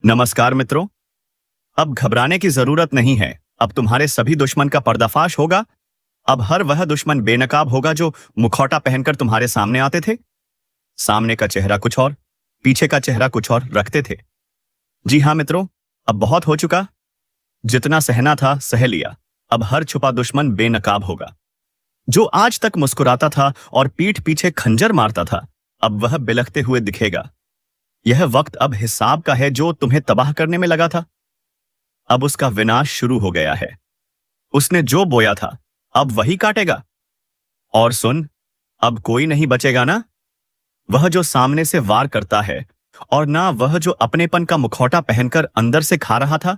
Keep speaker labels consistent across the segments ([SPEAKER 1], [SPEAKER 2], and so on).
[SPEAKER 1] नमस्कार मित्रों। अब घबराने की जरूरत नहीं है। अब तुम्हारे सभी दुश्मन का पर्दाफाश होगा। अब हर वह दुश्मन बेनकाब होगा जो मुखौटा पहनकर तुम्हारे सामने आते थे। सामने का चेहरा कुछ और, पीछे का चेहरा कुछ और रखते थे। जी हाँ मित्रों, अब बहुत हो चुका। जितना सहना था सह लिया। अब हर छुपा दुश्मन बेनकाब होगा। जो आज तक मुस्कुराता था और पीठ पीछे खंजर मारता था, अब वह बिलखते हुए दिखेगा। यह वक्त अब हिसाब का है। जो तुम्हें तबाह करने में लगा था, अब उसका विनाश शुरू हो गया है। उसने जो बोया था अब वही काटेगा। और सुन, अब कोई नहीं बचेगा ना वह जो सामने से वार करता है, और ना वह जो अपनेपन का मुखौटा पहनकर अंदर से खा रहा था।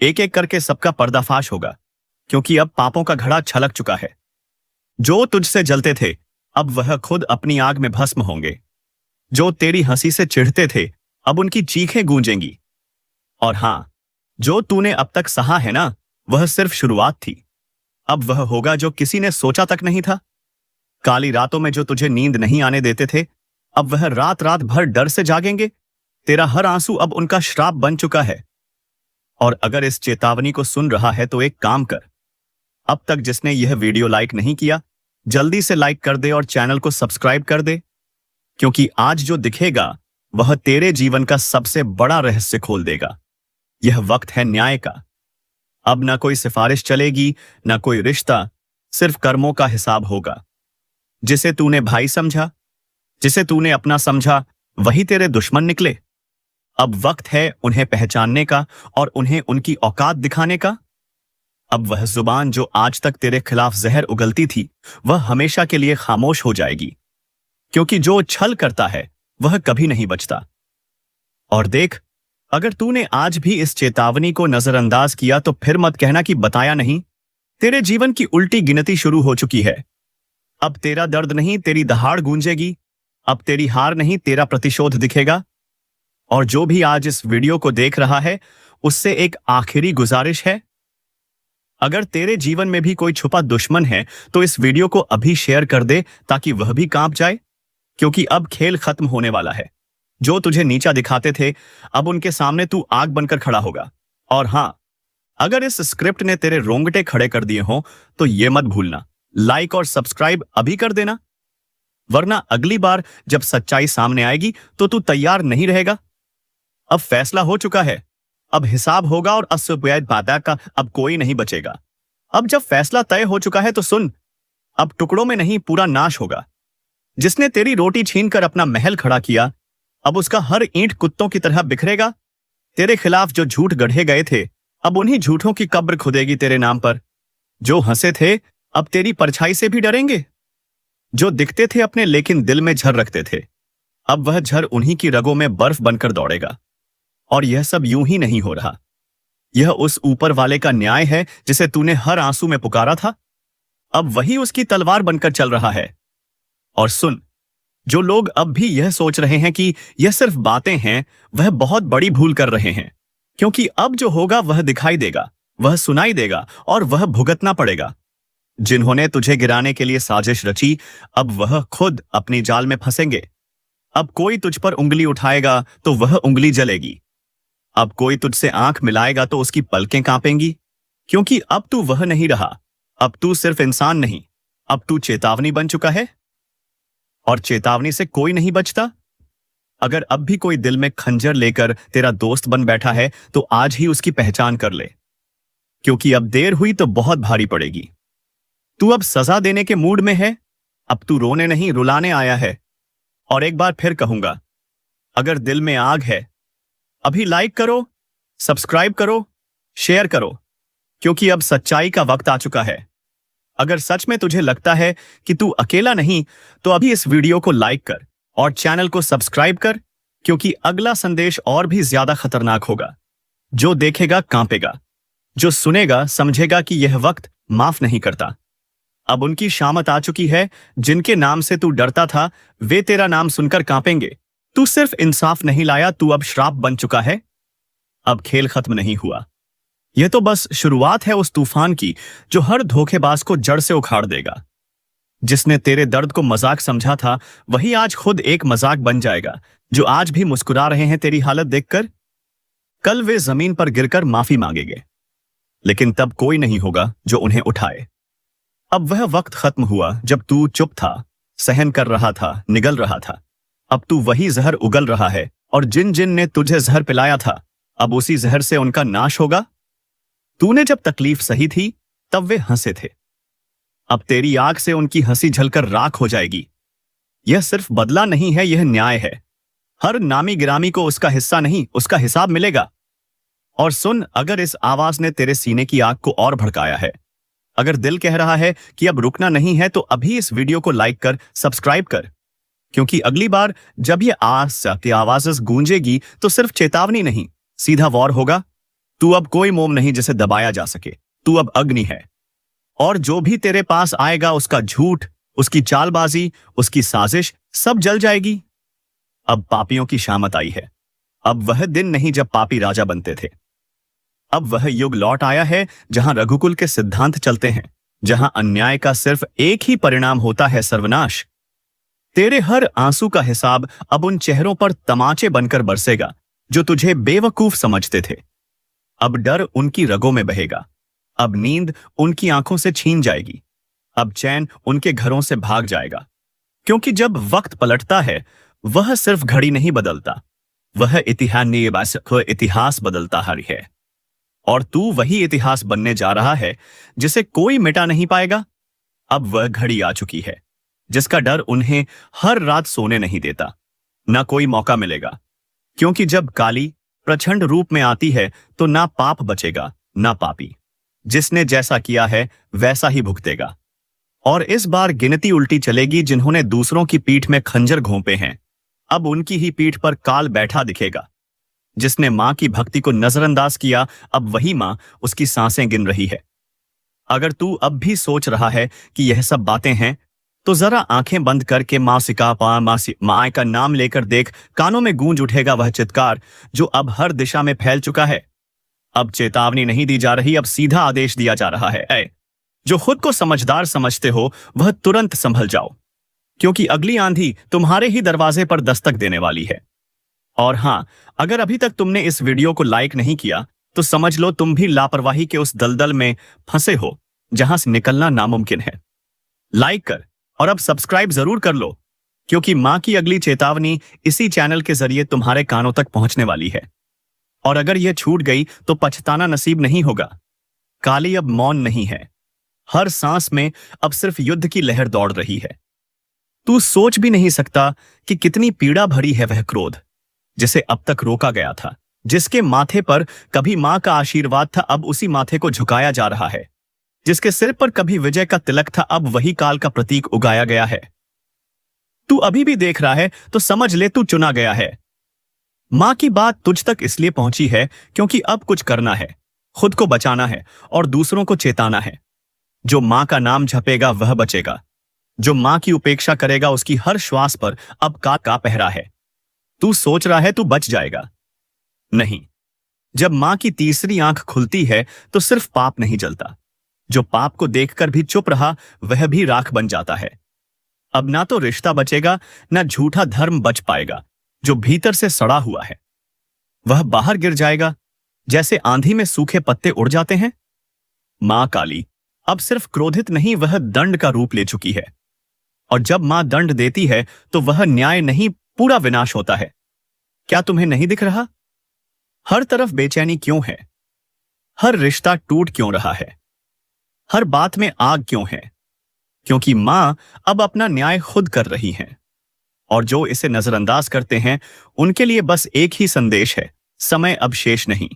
[SPEAKER 1] एक एक करके सबका पर्दाफाश होगा, क्योंकि अब पापों का घड़ा छलक चुका है। जो तुझसे जलते थे अब वह खुद अपनी आग में भस्म होंगे। जो तेरी हंसी से चिढ़ते थे अब उनकी चीखें गूंजेंगी। और हां, जो तूने अब तक सहा है ना, वह सिर्फ शुरुआत थी। अब वह होगा जो किसी ने सोचा तक नहीं था। काली रातों में जो तुझे नींद नहीं आने देते थे, अब वह रात रात भर डर से जागेंगे। तेरा हर आंसू अब उनका श्राप बन चुका है। और अगर इस चेतावनी को सुन रहा है तो एक काम कर। अब तक जिसने यह वीडियो लाइक नहीं किया, जल्दी से लाइक कर दे और चैनल को सब्सक्राइब कर दे, क्योंकि आज जो दिखेगा वह तेरे जीवन का सबसे बड़ा रहस्य खोल देगा। यह वक्त है न्याय का। अब ना कोई सिफारिश चलेगी, ना कोई रिश्ता, सिर्फ कर्मों का हिसाब होगा। जिसे तूने भाई समझा, जिसे तूने अपना समझा, वही तेरे दुश्मन निकले। अब वक्त है उन्हें पहचानने का और उन्हें उनकी औकात दिखाने का। अब वह जुबान जो आज तक तेरे खिलाफ जहर उगलती थी, वह हमेशा के लिए खामोश हो जाएगी। क्योंकि जो छल करता है वह कभी नहीं बचता। और देख, अगर तूने आज भी इस चेतावनी को नजरअंदाज किया तो फिर मत कहना कि बताया नहीं। तेरे जीवन की उल्टी गिनती शुरू हो चुकी है। अब तेरा दर्द नहीं, तेरी दहाड़ गूंजेगी। अब तेरी हार नहीं, तेरा प्रतिशोध दिखेगा। और जो भी आज इस वीडियो को देख रहा है, उससे एक आखिरी गुजारिश है। अगर तेरे जीवन में भी कोई छुपा दुश्मन है तो इस वीडियो को अभी शेयर कर दे, ताकि वह भी कांप जाए। क्योंकि अब खेल खत्म होने वाला है। जो तुझे नीचा दिखाते थे, अब उनके सामने तू आग बनकर खड़ा होगा। और हां, अगर इस स्क्रिप्ट ने तेरे रोंगटे खड़े कर दिए हों तो ये मत भूलना, लाइक और सब्सक्राइब अभी कर देना। वरना अगली बार जब सच्चाई सामने आएगी तो तू तैयार नहीं रहेगा। अब फैसला हो चुका है। अब हिसाब होगा और अस्वैध बाधा का अब कोई नहीं बचेगा। अब जब फैसला तय हो चुका है तो सुन, अब टुकड़ों में नहीं, पूरा नाश होगा। जिसने तेरी रोटी छीनकर अपना महल खड़ा किया, अब उसका हर ईंट कुत्तों की तरह बिखरेगा। तेरे खिलाफ जो झूठ गढ़े गए थे, अब उन्हीं झूठों की कब्र खुदेगी तेरे नाम पर। जो हंसे थे अब तेरी परछाई से भी डरेंगे। जो दिखते थे अपने लेकिन दिल में झर रखते थे, अब वह झर उन्हीं की रगों में बर्फ बनकर दौड़ेगा। और यह सब यूं ही नहीं हो रहा। यह उस ऊपर वाले का न्याय है जिसे तूने हर आंसू में पुकारा था। अब वही उसकी तलवार बनकर चल रहा है। और सुन, जो लोग अब भी यह सोच रहे हैं कि यह सिर्फ बातें हैं, वह बहुत बड़ी भूल कर रहे हैं। क्योंकि अब जो होगा वह दिखाई देगा, वह सुनाई देगा और वह भुगतना पड़ेगा। जिन्होंने तुझे गिराने के लिए साजिश रची, अब वह खुद अपनी जाल में फंसेंगे। अब कोई तुझ पर उंगली उठाएगा तो वह उंगली जलेगी। अब कोई तुझसे आंख मिलाएगा तो उसकी पलकें कांपेंगी। क्योंकि अब तू वह नहीं रहा। अब तू सिर्फ इंसान नहीं, अब तू चेतावनी बन चुका है। और चेतावनी से कोई नहीं बचता। अगर अब भी कोई दिल में खंजर लेकर तेरा दोस्त बन बैठा है तो आज ही उसकी पहचान कर ले। क्योंकि अब देर हुई तो बहुत भारी पड़ेगी। तू अब सजा देने के मूड में है। अब तू रोने नहीं, रुलाने आया है। और एक बार फिर कहूंगा, अगर दिल में आग है, अभी लाइक करो, सब्सक्राइब करो, शेयर करो। क्योंकि अब सच्चाई का वक्त आ चुका है। अगर सच में तुझे लगता है कि तू अकेला नहीं, तो अभी इस वीडियो को लाइक कर और चैनल को सब्सक्राइब कर। क्योंकि अगला संदेश और भी ज्यादा खतरनाक होगा। जो देखेगा कांपेगा, जो सुनेगा समझेगा कि यह वक्त माफ नहीं करता। अब उनकी शामत आ चुकी है। जिनके नाम से तू डरता था, वे तेरा नाम सुनकर कांपेंगे। तू सिर्फ इंसाफ नहीं लाया, तू अब श्राप बन चुका है। अब खेल खत्म नहीं हुआ। यह तो बस शुरुआत है उस तूफान की जो हर धोखेबाज को जड़ से उखाड़ देगा। जिसने तेरे दर्द को मजाक समझा था, वही आज खुद एक मजाक बन जाएगा। जो आज भी मुस्कुरा रहे हैं तेरी हालत देखकर, कल वे जमीन पर गिरकर माफी मांगेंगे, लेकिन तब कोई नहीं होगा जो उन्हें उठाए। अब वह वक्त खत्म हुआ जब तू चुप था, सहन कर रहा था, निगल रहा था। अब तू वही जहर उगल रहा है, और जिन जिन ने तुझे जहर पिलाया था, अब उसी जहर से उनका नाश होगा। तूने जब तकलीफ सही थी तब वे हंसे थे, अब तेरी आंख से उनकी हंसी झलकर राख हो जाएगी। यह सिर्फ बदला नहीं है, यह न्याय है। हर नामी गिरामी को उसका हिस्सा नहीं, उसका हिसाब मिलेगा। और सुन, अगर इस आवाज ने तेरे सीने की आग को और भड़काया है, अगर दिल कह रहा है कि अब रुकना नहीं है, तो अभी इस वीडियो को लाइक कर, सब्सक्राइब कर, क्योंकि अगली बार जब ये आवाज गूंजेगी तो सिर्फ चेतावनी नहीं, सीधा वॉर होगा। तू अब कोई मोम नहीं जिसे दबाया जा सके, तू अब अग्नि है। और जो भी तेरे पास आएगा, उसका झूठ, उसकी चालबाजी, उसकी साजिश सब जल जाएगी। अब पापियों की शामत आई है। अब वह दिन नहीं जब पापी राजा बनते थे। अब वह युग लौट आया है जहां रघुकुल के सिद्धांत चलते हैं, जहां अन्याय का सिर्फ एक ही परिणाम होता है, सर्वनाश। तेरे हर आंसू का हिसाब अब उन चेहरों पर तमाचे बनकर बरसेगा जो तुझे बेवकूफ समझते थे। अब डर उनकी रगों में बहेगा, अब नींद उनकी आंखों से छीन जाएगी, अब चैन उनके घरों से भाग जाएगा। क्योंकि जब वक्त पलटता है, वह सिर्फ घड़ी नहीं बदलता, वह इतिहास बदलता है। और तू वही इतिहास बनने जा रहा है जिसे कोई मिटा नहीं पाएगा। अब वह घड़ी आ चुकी है जिसका डर उन्हें हर रात सोने नहीं देता। ना कोई मौका मिलेगा, क्योंकि जब काली प्रचंड रूप में आती है तो ना पाप बचेगा, ना पापी। जिसने जैसा किया है वैसा ही भुगतेगा। और इस बार गिनती उल्टी चलेगी। जिन्होंने दूसरों की पीठ में खंजर घोंपे हैं, अब उनकी ही पीठ पर काल बैठा दिखेगा। जिसने मां की भक्ति को नजरअंदाज किया, अब वही मां उसकी सांसें गिन रही है। अगर तू अब भी सोच रहा है कि यह सब बातें हैं, तो जरा आंखें बंद करके मां का नाम लेकर देख। कानों में गूंज उठेगा वह चित्कार जो अब हर दिशा में फैल चुका है। अब चेतावनी नहीं दी जा रही, अब सीधा आदेश दिया जा रहा है। ऐ जो खुद को समझदार समझते हो, वह तुरंत संभल जाओ, क्योंकि अगली आंधी तुम्हारे ही दरवाजे पर दस्तक देने वाली है। और हां, अगर अभी तक तुमने इस वीडियो को लाइक नहीं किया, तो समझ लो तुम भी लापरवाही के उस दलदल में फंसे हो जहां से निकलना नामुमकिन है। लाइक कर और अब सब्सक्राइब जरूर कर लो, क्योंकि मां की अगली चेतावनी इसी चैनल के जरिए तुम्हारे कानों तक पहुंचने वाली है। और अगर यह छूट गई तो पछताना नसीब नहीं होगा। काली अब मौन नहीं है, हर सांस में अब सिर्फ युद्ध की लहर दौड़ रही है। तू सोच भी नहीं सकता कि कितनी पीड़ा भरी है वह क्रोध जिसे अब तक रोका गया था। जिसके माथे पर कभी मां का आशीर्वाद था, अब उसी माथे को झुकाया जा रहा है। जिसके सिर पर कभी विजय का तिलक था, अब वही काल का प्रतीक उगाया गया है। तू अभी भी देख रहा है तो समझ ले तू चुना गया है। मां की बात तुझ तक इसलिए पहुंची है क्योंकि अब कुछ करना है, खुद को बचाना है और दूसरों को चेताना है। जो मां का नाम जपेगा वह बचेगा। जो मां की उपेक्षा करेगा उसकी हर श्वास पर अब का पहरा है। तू सोच रहा है तू बच जाएगा, नहीं। जब मां की तीसरी आंख खुलती है तो सिर्फ पाप नहीं जलता, जो पाप को देखकर भी चुप रहा वह भी राख बन जाता है। अब ना तो रिश्ता बचेगा, ना झूठा धर्म बच पाएगा। जो भीतर से सड़ा हुआ है वह बाहर गिर जाएगा, जैसे आंधी में सूखे पत्ते उड़ जाते हैं। मां काली अब सिर्फ क्रोधित नहीं, वह दंड का रूप ले चुकी है। और जब मां दंड देती है तो वह न्याय नहीं, पूरा विनाश होता है। क्या तुम्हें नहीं दिख रहा? हर तरफ बेचैनी क्यों है? हर रिश्ता टूट क्यों रहा है? हर बात में आग क्यों है? क्योंकि मां अब अपना न्याय खुद कर रही है। और जो इसे नजरअंदाज करते हैं उनके लिए बस एक ही संदेश है, समय अब शेष नहीं।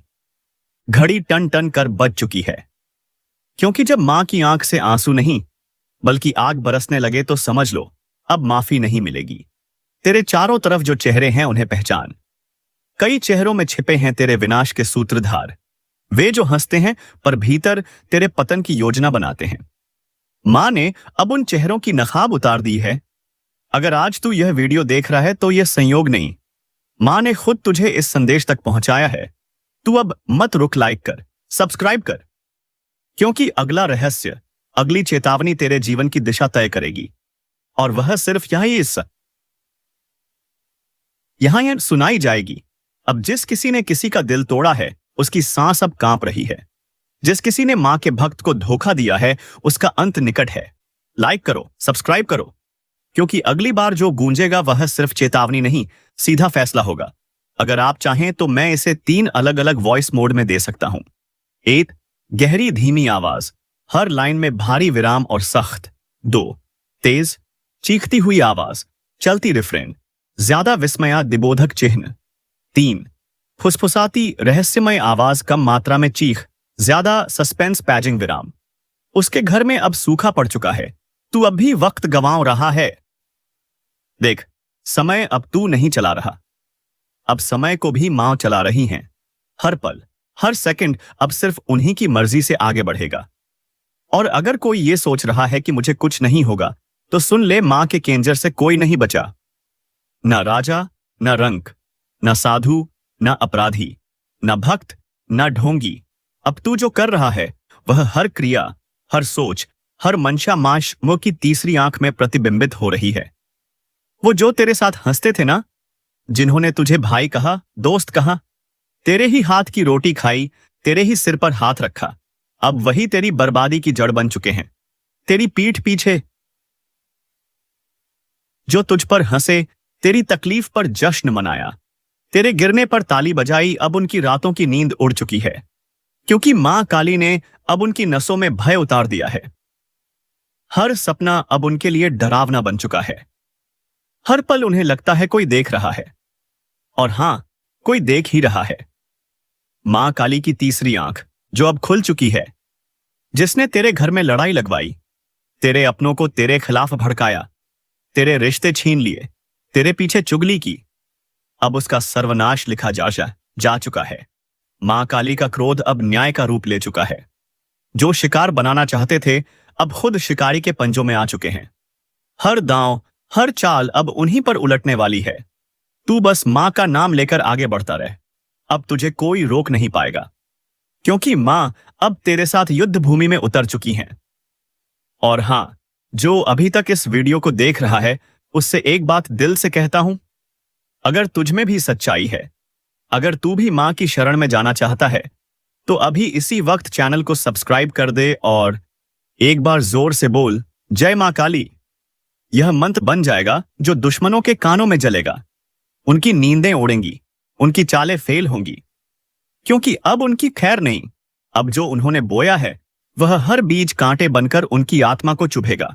[SPEAKER 1] घड़ी टन टन कर बज चुकी है। क्योंकि जब मां की आंख से आंसू नहीं बल्कि आग बरसने लगे तो समझ लो अब माफी नहीं मिलेगी। तेरे चारों तरफ जो चेहरे हैं उन्हें पहचान। कई चेहरों में छिपे हैं तेरे विनाश के सूत्रधार, वे जो हंसते हैं पर भीतर तेरे पतन की योजना बनाते हैं। मां ने अब उन चेहरों की नकाब उतार दी है। अगर आज तू यह वीडियो देख रहा है तो यह संयोग नहीं, मां ने खुद तुझे इस संदेश तक पहुंचाया है। तू अब मत रुक, लाइक कर, सब्सक्राइब कर, क्योंकि अगला रहस्य, अगली चेतावनी तेरे जीवन की दिशा तय करेगी। और वह सिर्फ यहीं सुनाई जाएगी। अब जिस किसी ने किसी का दिल तोड़ा है उसकी सांस अब कांप रही है। जिस किसी ने मां के भक्त को धोखा दिया है उसका अंत निकट है। लाइक करो, सब्सक्राइब करो, क्योंकि अगली बार जो गूंजेगा वह सिर्फ चेतावनी नहीं, सीधा फैसला होगा। अगर आप चाहें तो मैं इसे 3 अलग अलग वॉइस मोड में दे सकता हूं। 1, गहरी धीमी आवाज, हर लाइन में भारी विराम और सख्त। 2, तेज चीखती हुई आवाज, चलती रिफ्रेन, ज्यादा विस्मयादिबोधक चिन्ह। 3, फुसफुसाती रहस्यमय आवाज, कम मात्रा में चीख, ज्यादा सस्पेंस पैजिंग विराम। उसके घर में अब सूखा पड़ चुका है, तू अब भी वक्त गंवा रहा है। देख, समय अब तू नहीं चला रहा, अब समय को भी मां चला रही हैं। हर पल, हर सेकंड अब सिर्फ उन्हीं की मर्जी से आगे बढ़ेगा। और अगर कोई ये सोच रहा है कि मुझे कुछ नहीं होगा, तो सुन ले, मां के केंजर से कोई नहीं बचा। न राजा, न रंक, न साधु, न अपराधी, न भक्त, न ढोंगी। अब तू जो कर रहा है वह हर क्रिया, हर सोच, हर मंशा माश मुंह की तीसरी आंख में प्रतिबिंबित हो रही है। वो जो तेरे साथ हंसते थे ना, जिन्होंने तुझे भाई कहा, दोस्त कहा, तेरे ही हाथ की रोटी खाई, तेरे ही सिर पर हाथ रखा, अब वही तेरी बर्बादी की जड़ बन चुके हैं। तेरी पीठ पीछे जो तुझ पर हंसे, तेरी तकलीफ पर जश्न मनाया, तेरे गिरने पर ताली बजाई, अब उनकी रातों की नींद उड़ चुकी है, क्योंकि मां काली ने अब उनकी नसों में भय उतार दिया है। हर सपना अब उनके लिए डरावना बन चुका है। हर पल उन्हें लगता है कोई देख रहा है, और हां, कोई देख ही रहा है। मां काली की तीसरी आंख जो अब खुल चुकी है, जिसने तेरे घर में लड़ाई लगवाई, तेरे अपनों को तेरे खिलाफ भड़काया, तेरे रिश्ते छीन लिए, तेरे पीछे चुगली की, अब उसका सर्वनाश लिखा जा चुका है। मां काली का क्रोध अब न्याय का रूप ले चुका है। जो शिकार बनाना चाहते थे अब खुद शिकारी के पंजों में आ चुके हैं। हर दांव, हर चाल अब उन्हीं पर उलटने वाली है। तू बस मां का नाम लेकर आगे बढ़ता रह, अब तुझे कोई रोक नहीं पाएगा, क्योंकि मां अब तेरे साथ युद्ध भूमि में उतर चुकी हैं। और हां, जो अभी तक इस वीडियो को देख रहा है, उससे एक बात दिल से कहता हूं, अगर तुझ में भी सच्चाई है, अगर तू भी मां की शरण में जाना चाहता है, तो अभी इसी वक्त चैनल को सब्सक्राइब कर दे और एक बार जोर से बोल, जय मां काली। यह मंत्र बन जाएगा जो दुश्मनों के कानों में जलेगा। उनकी नींदें उड़ेंगी, उनकी चालें फेल होंगी, क्योंकि अब उनकी खैर नहीं। अब जो उन्होंने बोया है वह हर बीज कांटे बनकर उनकी आत्मा को चुभेगा।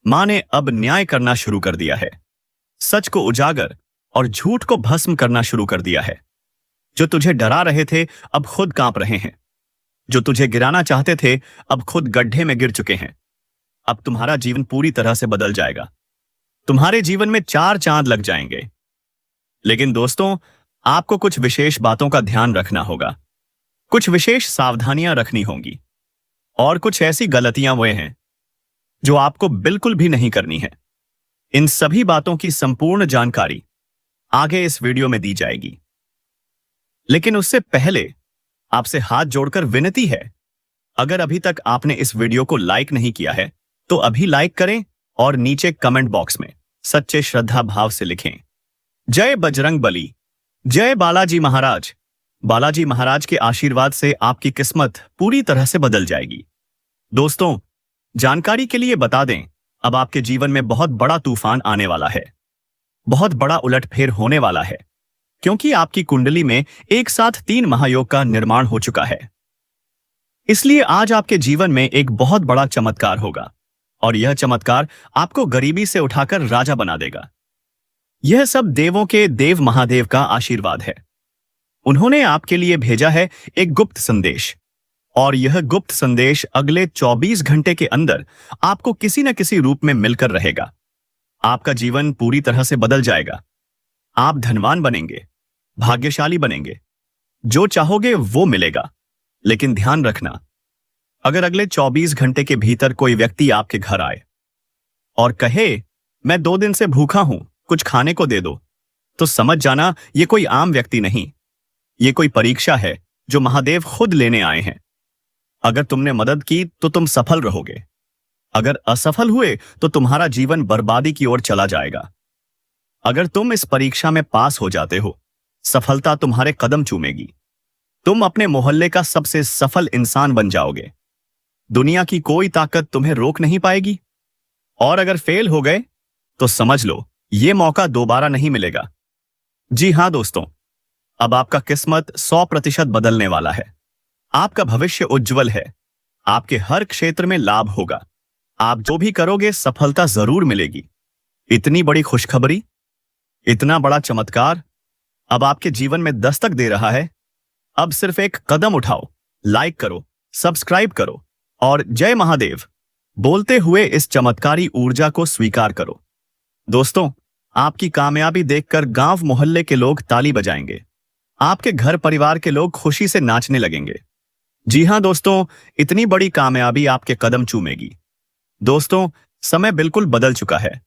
[SPEAKER 1] मां ने अब न्याय करना शुरू कर दिया है, सच को उजागर और झूठ को भस्म करना शुरू कर दिया है। जो तुझे डरा रहे थे अब खुद कांप रहे हैं, जो तुझे गिराना चाहते थे अब खुद गड्ढे में गिर चुके हैं। अब तुम्हारा जीवन पूरी तरह से बदल जाएगा, तुम्हारे जीवन में 4 चांद लग जाएंगे। लेकिन दोस्तों, आपको कुछ विशेष बातों का ध्यान रखना होगा, कुछ विशेष सावधानियां रखनी होंगी, और कुछ ऐसी गलतियां वे हैं जो आपको बिल्कुल भी नहीं करनी है। इन सभी बातों की संपूर्ण जानकारी आगे इस वीडियो में दी जाएगी। लेकिन उससे पहले आपसे हाथ जोड़कर विनती है, अगर अभी तक आपने इस वीडियो को लाइक नहीं किया है तो अभी लाइक करें और नीचे कमेंट बॉक्स में सच्चे श्रद्धा भाव से लिखें, जय बजरंग बली, जय बालाजी महाराज। बालाजी महाराज के आशीर्वाद से आपकी किस्मत पूरी तरह से बदल जाएगी। दोस्तों, जानकारी के लिए बता दें, अब आपके जीवन में बहुत बड़ा तूफान आने वाला है, बहुत बड़ा उलटफेर होने वाला है, क्योंकि आपकी कुंडली में एक साथ 3 महायोग का निर्माण हो चुका है। इसलिए आज आपके जीवन में एक बहुत बड़ा चमत्कार होगा, और यह चमत्कार आपको गरीबी से उठाकर राजा बना देगा। यह सब देवों के देव महादेव का आशीर्वाद है। उन्होंने आपके लिए भेजा है एक गुप्त संदेश, और यह गुप्त संदेश अगले 24 घंटे के अंदर आपको किसी न किसी रूप में मिलकर रहेगा। आपका जीवन पूरी तरह से बदल जाएगा। आप धनवान बनेंगे, भाग्यशाली बनेंगे, जो चाहोगे वो मिलेगा। लेकिन ध्यान रखना, अगर अगले 24 घंटे के भीतर कोई व्यक्ति आपके घर आए और कहे, मैं 2 दिन से भूखा हूं, कुछ खाने को दे दो, तो समझ जाना ये कोई आम व्यक्ति नहीं, ये कोई परीक्षा है जो महादेव खुद लेने आए हैं। अगर तुमने मदद की तो तुम सफल रहोगे, अगर असफल हुए तो तुम्हारा जीवन बर्बादी की ओर चला जाएगा। अगर तुम इस परीक्षा में पास हो जाते हो सफलता तुम्हारे कदम चूमेगी। तुम अपने मोहल्ले का सबसे सफल इंसान बन जाओगे। दुनिया की कोई ताकत तुम्हें रोक नहीं पाएगी। और अगर फेल हो गए तो समझ लो यह मौका दोबारा नहीं मिलेगा। जी हां दोस्तों, अब आपका किस्मत 100% बदलने वाला है। आपका भविष्य उज्जवल है। आपके हर क्षेत्र में लाभ होगा। आप जो भी करोगे सफलता जरूर मिलेगी। इतनी बड़ी खुशखबरी, इतना बड़ा चमत्कार अब आपके जीवन में दस्तक दे रहा है। अब सिर्फ एक कदम उठाओ, लाइक करो, सब्सक्राइब करो और जय महादेव बोलते हुए इस चमत्कारी ऊर्जा को स्वीकार करो। दोस्तों, आपकी कामयाबी देखकर गांव मोहल्ले के लोग ताली बजाएंगे। आपके घर परिवार के लोग खुशी से नाचने लगेंगे। जी हां दोस्तों, इतनी बड़ी कामयाबी आपके कदम चूमेगी। दोस्तों, समय बिल्कुल बदल चुका है।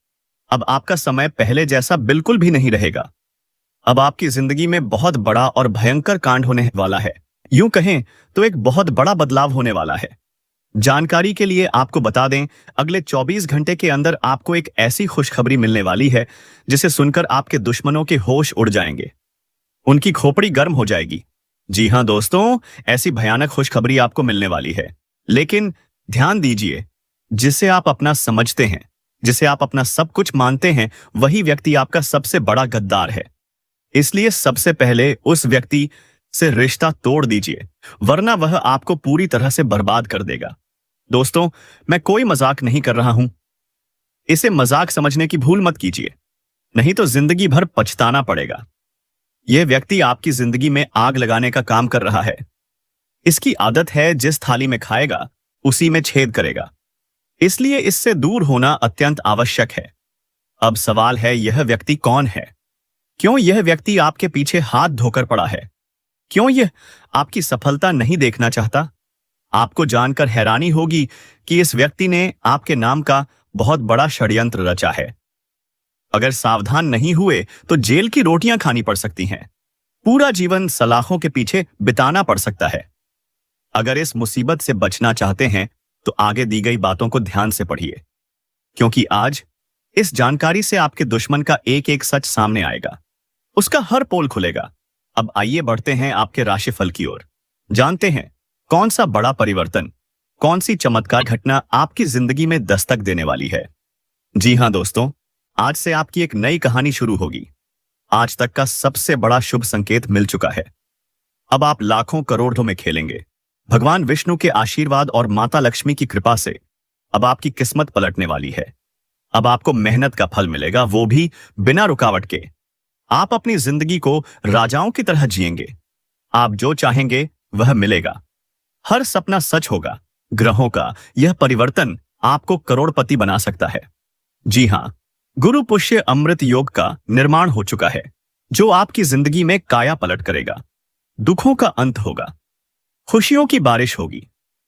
[SPEAKER 1] अब आपका समय पहले जैसा बिल्कुल भी नहीं रहेगा। अब आपकी जिंदगी में बहुत बड़ा और भयंकर कांड होने वाला है। यूं कहें तो एक बहुत बड़ा बदलाव होने वाला है। जानकारी के लिए आपको बता दें, अगले 24 घंटे के अंदर आपको एक ऐसी खुशखबरी मिलने वाली है जिसे सुनकर आपके दुश्मनों के होश उड़ जाएंगे। उनकी खोपड़ी गर्म हो जाएगी। जी हां दोस्तों, ऐसी भयानक खुशखबरी आपको मिलने वाली है। लेकिन ध्यान दीजिए, जिसे आप अपना समझते हैं, जिसे आप अपना सब कुछ मानते हैं, वही व्यक्ति आपका सबसे बड़ा गद्दार है। इसलिए सबसे पहले उस व्यक्ति से रिश्ता तोड़ दीजिए, वरना वह आपको पूरी तरह से बर्बाद कर देगा। दोस्तों, मैं कोई मजाक नहीं कर रहा हूं। इसे मजाक समझने की भूल मत कीजिए, नहीं तो जिंदगी भर पछताना पड़ेगा। यह व्यक्ति आपकी जिंदगी में आग लगाने का काम कर रहा है। इसकी आदत है जिस थाली में खाएगा उसी में छेद करेगा। इसलिए इससे दूर होना अत्यंत आवश्यक है। अब सवाल है, यह व्यक्ति कौन है? क्यों यह व्यक्ति आपके पीछे हाथ धोकर पड़ा है? क्यों यह आपकी सफलता नहीं देखना चाहता? आपको जानकर हैरानी होगी कि इस व्यक्ति ने आपके नाम का बहुत बड़ा षड्यंत्र रचा है। अगर सावधान नहीं हुए तो जेल की रोटियां खानी पड़ सकती हैं। पूरा जीवन सलाखों के पीछे बिताना पड़ सकता है। अगर इस मुसीबत से बचना चाहते हैं तो आगे दी गई बातों को ध्यान से पढ़िए, क्योंकि आज इस जानकारी से आपके दुश्मन का एक एक सच सामने आएगा। उसका हर पोल खुलेगा। अब आइए बढ़ते हैं आपके राशिफल की ओर। जानते हैं कौन सा बड़ा परिवर्तन, कौन सी चमत्कार घटना आपकी जिंदगी में दस्तक देने वाली है। जी हां दोस्तों, आज से आपकी एक नई कहानी शुरू होगी। आज तक का सबसे बड़ा शुभ संकेत मिल चुका है। अब आप लाखों करोड़ों में खेलेंगे। भगवान विष्णु के आशीर्वाद और माता लक्ष्मी की कृपा से अब आपकी किस्मत पलटने वाली है। अब आपको मेहनत का फल मिलेगा, वो भी बिना रुकावट के। आप अपनी जिंदगी को राजाओं की तरह जिएंगे। आप जो चाहेंगे वह मिलेगा। हर सपना सच होगा। ग्रहों का यह परिवर्तन आपको करोड़पति बना सकता है। जी हां, गुरु पुष्य अमृत योग का निर्माण हो चुका है, जो आपकी जिंदगी में काया पलट करेगा। दुखों का अंत होगा, खुशियों की बारिश होगी।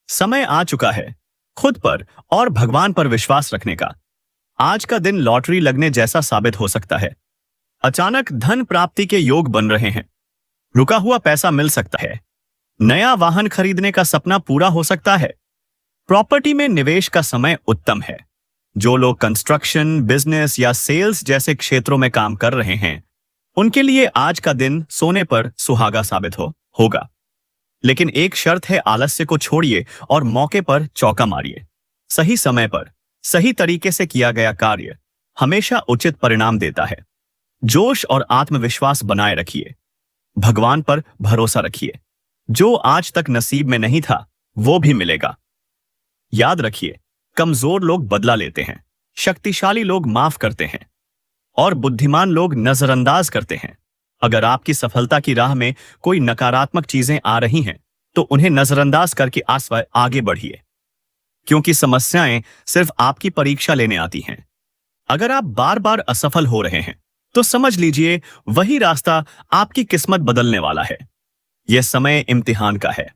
[SPEAKER 1] समय आ चुका है खुद पर और भगवान पर विश्वास रखने का। आज का दिन लॉटरी लगने जैसा साबित हो सकता है। अचानक धन प्राप्ति के योग बन रहे हैं। रुका हुआ पैसा मिल सकता है। नया वाहन खरीदने का सपना पूरा हो सकता है। प्रॉपर्टी में निवेश का समय उत्तम है। जो लोग कंस्ट्रक्शन, बिजनेस या सेल्स जैसे क्षेत्रों में काम कर रहे हैं, उनके लिए आज का दिन सोने पर सुहागा साबित होगा। लेकिन एक शर्त है, आलस्य को छोड़िए और मौके पर चौका मारिए। सही समय पर सही तरीके से किया गया कार्य हमेशा उचित परिणाम देता है। जोश और आत्मविश्वास बनाए रखिए। भगवान पर भरोसा रखिए। जो आज तक नसीब में नहीं था वो भी मिलेगा। याद रखिए, कमजोर लोग बदला लेते हैं, शक्तिशाली लोग माफ करते हैं और बुद्धिमान लोग नजरअंदाज करते हैं। अगर आपकी सफलता की राह में कोई नकारात्मक चीजें आ रही हैं तो उन्हें नजरअंदाज करके आगे बढ़िए, क्योंकि समस्याएं सिर्फ आपकी परीक्षा लेने आती हैं। अगर आप बार बार असफल हो रहे हैं तो समझ लीजिए वही रास्ता आपकी किस्मत बदलने वाला है। यह समय इम्तिहान का है।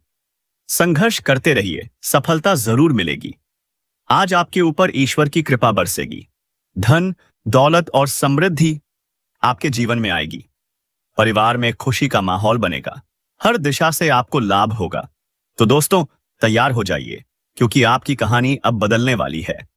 [SPEAKER 1] संघर्ष करते रहिए, सफलता जरूर मिलेगी। आज आपके ऊपर ईश्वर की कृपा बरसेगी। धन, दौलत और समृद्धि आपके जीवन में आएगी। परिवार में खुशी का माहौल बनेगा। हर दिशा से आपको लाभ होगा। तो दोस्तों, तैयार हो जाइए, क्योंकि आपकी कहानी अब बदलने वाली है।